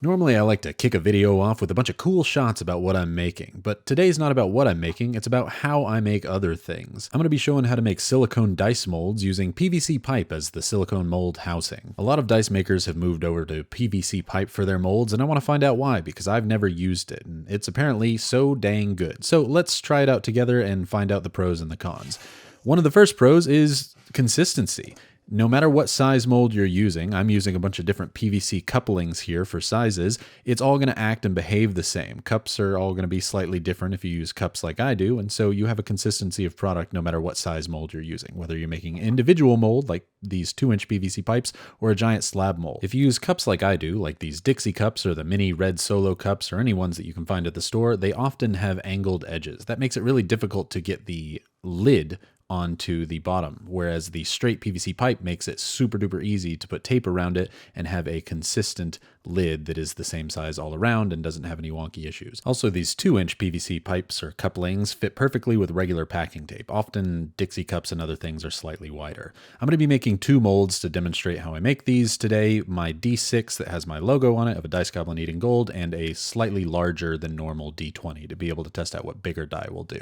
Normally, I like to kick a video off with a bunch of cool shots about what I'm making, but today's not about what I'm making, it's about how I make other things. I'm going to be showing how to make silicone dice molds using PVC pipe as the silicone mold housing. A lot of dice makers have moved over to PVC pipe for their molds, and I want to find out why, because I've never used it, and it's apparently so dang good. So let's try it out together and find out the pros and the cons. One of the first pros is consistency. No matter what size mold you're using, I'm using a bunch of different PVC couplings here for sizes, it's all going to act and behave the same. Cups are all going to be slightly different if you use cups like I do, and so you have a consistency of product no matter what size mold you're using, whether you're making individual mold like these 2-inch PVC pipes or a giant slab mold. If you use cups like I do, like these Dixie cups or the mini red Solo cups or any ones that you can find at the store, they often have angled edges. That makes it really difficult to get the lid onto the bottom, whereas the straight PVC pipe makes it super duper easy to put tape around it and have a consistent lid that is the same size all around and doesn't have any wonky issues. Also, these 2-inch PVC pipes or couplings fit perfectly with regular packing tape. Often Dixie cups and other things are slightly wider. I'm going to be making 2 molds to demonstrate how I make these today. My D6 that has my logo on it of a dice goblin eating gold, and a slightly larger than normal D20 to be able to test out what bigger die will do.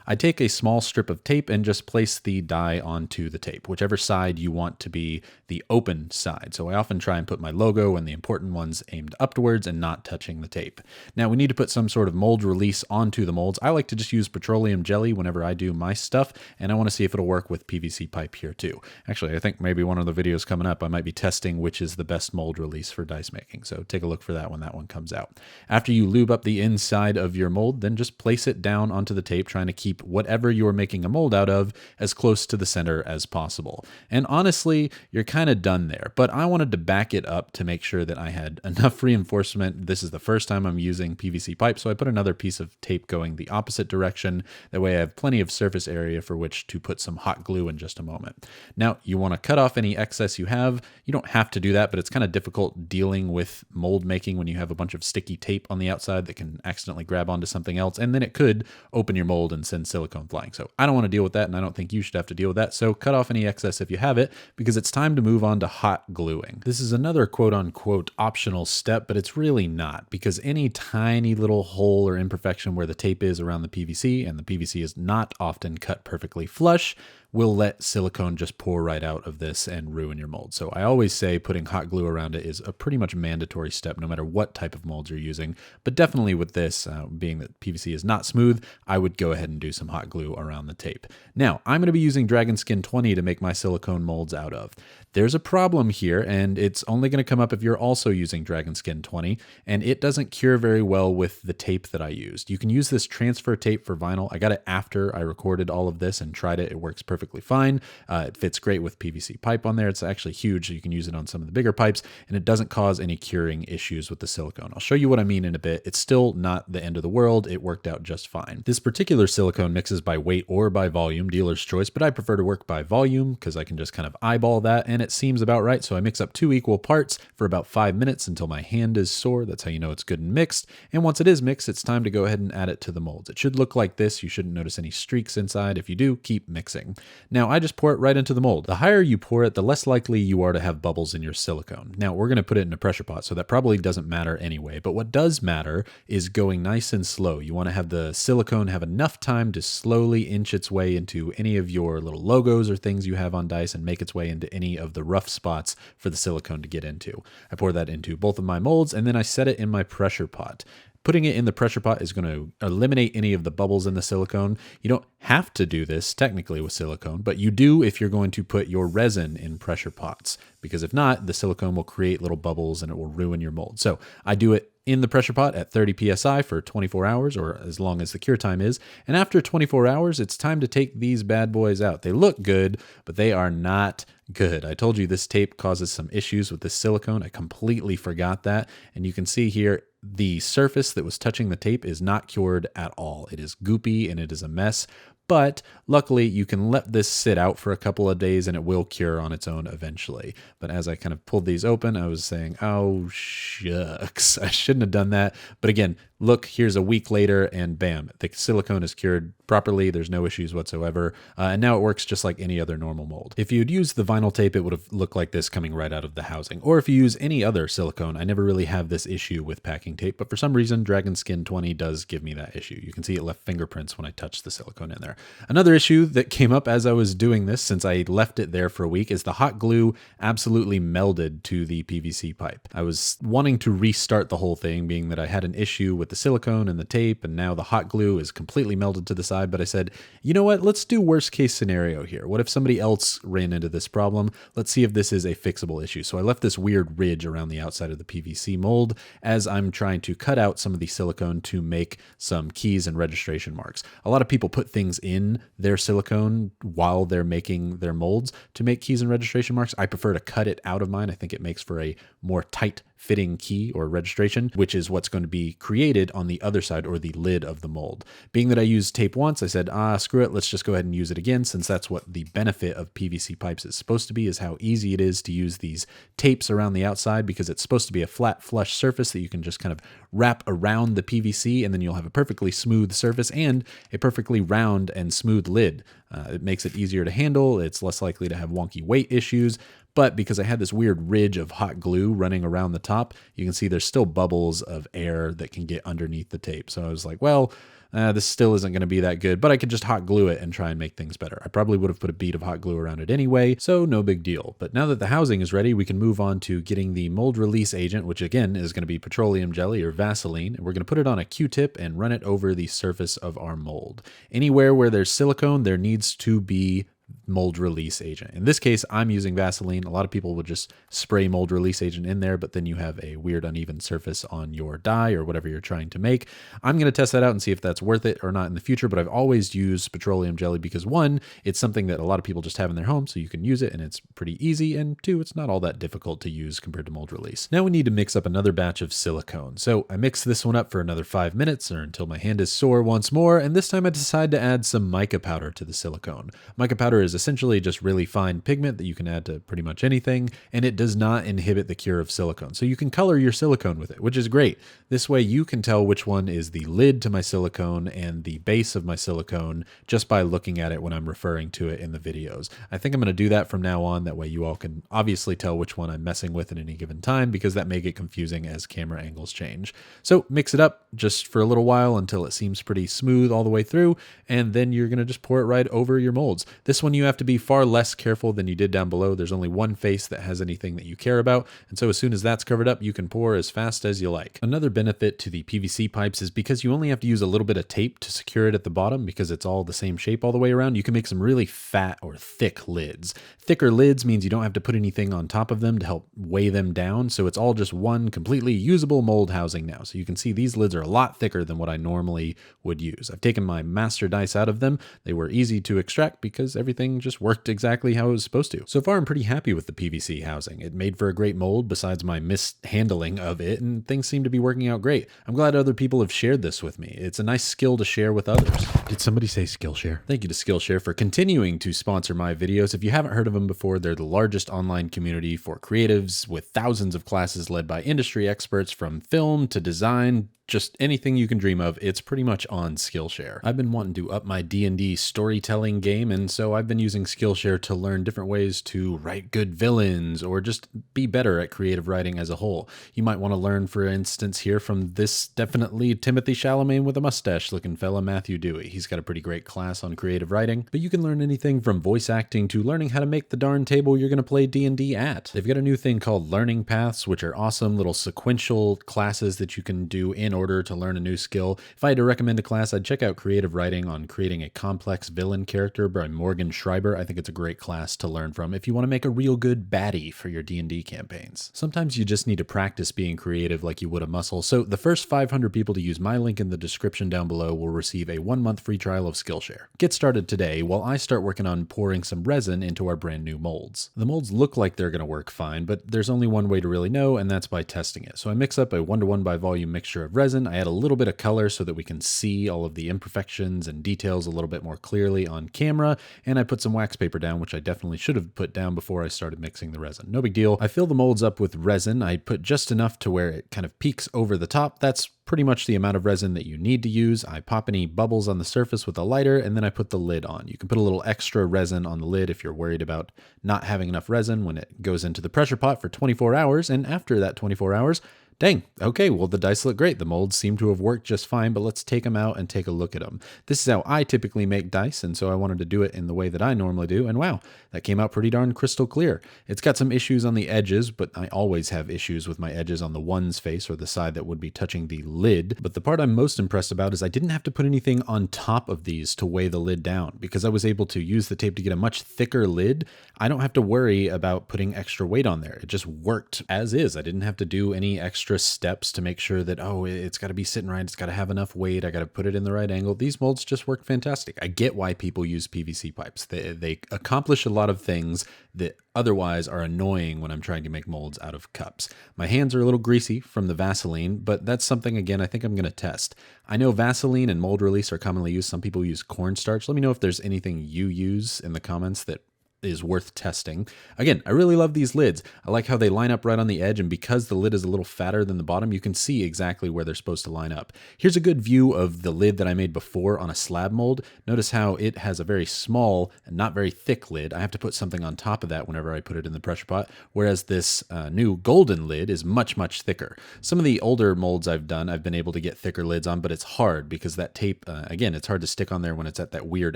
I take a small strip of tape and just place the die onto the tape, whichever side you want to be the open side. So I often try and put my logo and the important ones aimed upwards and not touching the tape. Now we need to put some sort of mold release onto the molds. I like to just use petroleum jelly whenever I do my stuff, and I want to see if it'll work with PVC pipe here too. Actually, I think maybe one of the videos coming up, I might be testing which is the best mold release for dice making. So take a look for that when that one comes out. After you lube up the inside of your mold, then just place it down onto the tape, trying to keep whatever you're making a mold out of as close to the center as possible. And honestly, you're kind of done there, but I wanted to back it up to make sure that I had enough reinforcement. This is the first time I'm using PVC pipe, so I put another piece of tape going the opposite direction. That way I have plenty of surface area for which to put some hot glue in just a moment. Now, you want to cut off any excess you have. You don't have to do that, but it's kind of difficult dealing with mold making when you have a bunch of sticky tape on the outside that can accidentally grab onto something else, and then it could open your mold and send silicone flying. So I don't want to deal with that, and I don't think you should have to deal with that. So cut off any excess if you have it, because it's time to move on to hot gluing. This is another quote unquote optional step, but it's really not, because any tiny little hole or imperfection where the tape is around the PVC, and the PVC is not often cut perfectly flush, will let silicone just pour right out of this and ruin your mold. So I always say putting hot glue around it is a pretty much mandatory step no matter what type of molds you're using. But definitely with this, being that PVC is not smooth, I would go ahead and do some hot glue around the tape. Now, I'm going to be using Dragon Skin 20 to make my silicone molds out of. There's a problem here, and it's only going to come up if you're also using Dragon Skin 20, and it doesn't cure very well with the tape that I used. You can use this transfer tape for vinyl. I got it after I recorded all of this and tried it. It works perfectly fine. It fits great with PVC pipe on there. It's actually huge, so you can use it on some of the bigger pipes, and it doesn't cause any curing issues with the silicone. I'll show you what I mean in a bit. It's still not the end of the world. It worked out just fine. This particular silicone mixes by weight or by volume, dealer's choice, but I prefer to work by volume because I can just kind of eyeball that, and it seems about right. So I mix up 2 equal parts for about 5 minutes until my hand is sore. That's how you know it's good and mixed. And once it is mixed, it's time to go ahead and add it to the molds. It should look like this. You shouldn't notice any streaks inside. If you do, keep mixing. Now I just pour it right into the mold. The higher you pour it, the less likely you are to have bubbles in your silicone. Now we're going to put it in a pressure pot, so that probably doesn't matter anyway. But what does matter is going nice and slow. You want to have the silicone have enough time to slowly inch its way into any of your little logos or things you have on dice and make its way into any of the rough spots for the silicone to get into. I pour that into both of my molds, and then I set it in my pressure pot. Putting it in the pressure pot is going to eliminate any of the bubbles in the silicone. You don't have to do this technically with silicone, but you do if you're going to put your resin in pressure pots, because if not, the silicone will create little bubbles and it will ruin your mold. So I do it in the pressure pot at 30 psi for 24 hours, or as long as the cure time is. And after 24 hours, it's time to take these bad boys out. They look good, but they are not good. I told you this tape causes some issues with the silicone. I completely forgot that. And you can see here, the surface that was touching the tape is not cured at all. It is goopy and it is a mess. But luckily, you can let this sit out for a couple of days and it will cure on its own eventually. But as I kind of pulled these open, I was saying, oh, shucks, I shouldn't have done that. But again, look, here's a week later and bam, the silicone is cured properly. There's no issues whatsoever. And now it works just like any other normal mold. If you'd used the vinyl tape, it would have looked like this coming right out of the housing. Or if you use any other silicone, I never really have this issue with packing tape, but for some reason, Dragon Skin 20 does give me that issue. You can see it left fingerprints when I touched the silicone in there. Another issue that came up as I was doing this, since I left it there for a week, is the hot glue absolutely melded to the PVC pipe. I was wanting to restart the whole thing, being that I had an issue with the silicone and the tape, and now the hot glue is completely melted to the side, but I said, you know what, let's do worst case scenario here. What if somebody else ran into this problem? Let's see if this is a fixable issue. So I left this weird ridge around the outside of the PVC mold as I'm trying to cut out some of the silicone to make some keys and registration marks. A lot of people put things in their silicone while they're making their molds to make keys and registration marks. I prefer to cut it out of mine. I think it makes for a more tight fitting key or registration, which is what's going to be created on the other side or the lid of the mold. Being that I used tape once, I said, screw it, let's just go ahead and use it again, since that's what the benefit of PVC pipes is supposed to be, is how easy it is to use these tapes around the outside, because it's supposed to be a flat, flush surface that you can just kind of wrap around the PVC, and then you'll have a perfectly smooth surface and a perfectly round and smooth lid. It makes it easier to handle. It's less likely to have wonky weight issues. But because I had this weird ridge of hot glue running around the top, you can see there's still bubbles of air that can get underneath the tape. So I was like, well, this still isn't going to be that good, but I could just hot glue it and try and make things better. I probably would have put a bead of hot glue around it anyway, so no big deal. But now that the housing is ready, we can move on to getting the mold release agent, which again is going to be petroleum jelly or Vaseline. And we're going to put it on a Q-tip and run it over the surface of our mold. Anywhere where there's silicone, there needs to be mold release agent. In this case, I'm using Vaseline. A lot of people would just spray mold release agent in there, but then you have a weird uneven surface on your die or whatever you're trying to make. I'm going to test that out and see if that's worth it or not in the future, but I've always used petroleum jelly because one, it's something that a lot of people just have in their home, so you can use it and it's pretty easy, and two, it's not all that difficult to use compared to mold release. Now we need to mix up another batch of silicone. So I mix this one up for another 5 minutes or until my hand is sore once more, and this time I decide to add some mica powder to the silicone. Mica powder is essentially just really fine pigment that you can add to pretty much anything, and it does not inhibit the cure of silicone. So you can color your silicone with it, which is great. This way you can tell which one is the lid to my silicone and the base of my silicone just by looking at it when I'm referring to it in the videos. I think I'm going to do that from now on. That way you all can obviously tell which one I'm messing with at any given time, because that may get confusing as camera angles change. So mix it up just for a little while until it seems pretty smooth all the way through, and then you're going to just pour it right over your molds. This one you have to be far less careful than you did down below. There's only one face that has anything that you care about, and so as soon as that's covered up, you can pour as fast as you like. Another benefit to the PVC pipes is because you only have to use a little bit of tape to secure it at the bottom, because it's all the same shape all the way around, you can make some really fat or thick lids. Thicker lids means you don't have to put anything on top of them to help weigh them down, so it's all just one completely usable mold housing now. So you can see these lids are a lot thicker than what I normally would use. I've taken my master dice out of them. They were easy to extract because everything just worked exactly how it was supposed to. So far, I'm pretty happy with the PVC housing. It made for a great mold besides my mishandling of it, and things seem to be working out great. I'm glad other people have shared this with me. It's a nice skill to share with others. Did somebody say Skillshare? Thank you to Skillshare for continuing to sponsor my videos. If you haven't heard of them before, they're the largest online community for creatives with thousands of classes led by industry experts from film to design, just anything you can dream of. It's pretty much on Skillshare. I've been wanting to up my D&D storytelling game, and so I've been using Skillshare to learn different ways to write good villains or just be better at creative writing as a whole. You might want to learn, for instance, here from this definitely Timothy Chalamet with a mustache looking fella, Matthew Dewey. He's got a pretty great class on creative writing, but you can learn anything from voice acting to learning how to make the darn table you're going to play D&D at. They've got a new thing called Learning Paths, which are awesome little sequential classes that you can do in order to learn a new skill. If I had to recommend a class, I'd check out Creative Writing on Creating a Complex Villain Character by Morgan Schreiber. I think it's a great class to learn from if you want to make a real good baddie for your D&D campaigns. Sometimes you just need to practice being creative like you would a muscle, so the first 500 people to use my link in the description down below will receive a 1-month free trial of Skillshare. Get started today while I start working on pouring some resin into our brand new molds. The molds look like they're going to work fine, but there's only one way to really know, and that's by testing it. So I mix up a 1:1 by volume mixture of resin resin, I add a little bit of color so that we can see all of the imperfections and details a little bit more clearly on camera, and I put some wax paper down, which I definitely should have put down before I started mixing the resin. No big deal. I fill the molds up with resin. I put just enough to where it kind of peaks over the top. That's pretty much the amount of resin that you need to use. I pop any bubbles on the surface with a lighter, and then I put the lid on. You can put a little extra resin on the lid if you're worried about not having enough resin when it goes into the pressure pot for 24 hours, and after that 24 hours, dang, okay, well, the dice look great. The molds seem to have worked just fine, but let's take them out and take a look at them. This is how I typically make dice, and so I wanted to do it in the way that I normally do, and wow, that came out pretty darn crystal clear. It's got some issues on the edges, but I always have issues with my edges on the one's face or the side that would be touching the lid. But the part I'm most impressed about is I didn't have to put anything on top of these to weigh the lid down. Because I was able to use the tape to get a much thicker lid, I don't have to worry about putting extra weight on there. It just worked as is. I didn't have to do any extra steps to make sure that, oh, it's got to be sitting right, it's got to have enough weight, I got to put it in the right angle. These molds just work fantastic. I get why people use PVC pipes. They accomplish a lot of things that otherwise are annoying when I'm trying to make molds out of cups. My hands are a little greasy from the Vaseline, but that's something, again, I think I'm going to test. I know Vaseline and mold release are commonly used. Some people use cornstarch. Let me know if there's anything you use in the comments that is worth testing. Again, I really love these lids. I like how they line up right on the edge, and because the lid is a little fatter than the bottom, you can see exactly where they're supposed to line up. Here's a good view of the lid that I made before on a slab mold. Notice how it has a very small and not very thick lid. I have to put something on top of that whenever I put it in the pressure pot, whereas this new golden lid is much, much thicker. Some of the older molds I've done, I've been able to get thicker lids on, but it's hard because that tape, again, it's hard to stick on there when it's at that weird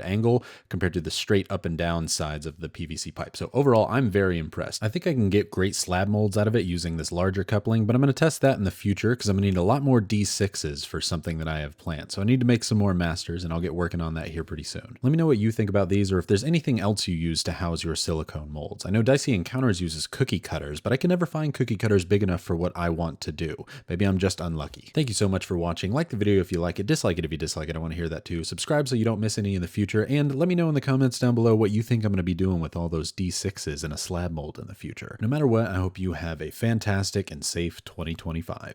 angle compared to the straight up and down sides of the PVC pipe. So overall, I'm very impressed. I think I can get great slab molds out of it using this larger coupling, but I'm going to test that in the future because I'm going to need a lot more D6s for something that I have planned. So I need to make some more masters, and I'll get working on that here pretty soon. Let me know what you think about these, or if there's anything else you use to house your silicone molds. I know Dicey Encounters uses cookie cutters, but I can never find cookie cutters big enough for what I want to do. Maybe I'm just unlucky. Thank you so much for watching. Like the video if you like it, dislike it if you dislike it. I want to hear that too. Subscribe so you don't miss any in the future, and let me know in the comments down below what you think I'm going to be doing with all those D6s in a slab mold in the future. No matter what, I hope you have a fantastic and safe 2025.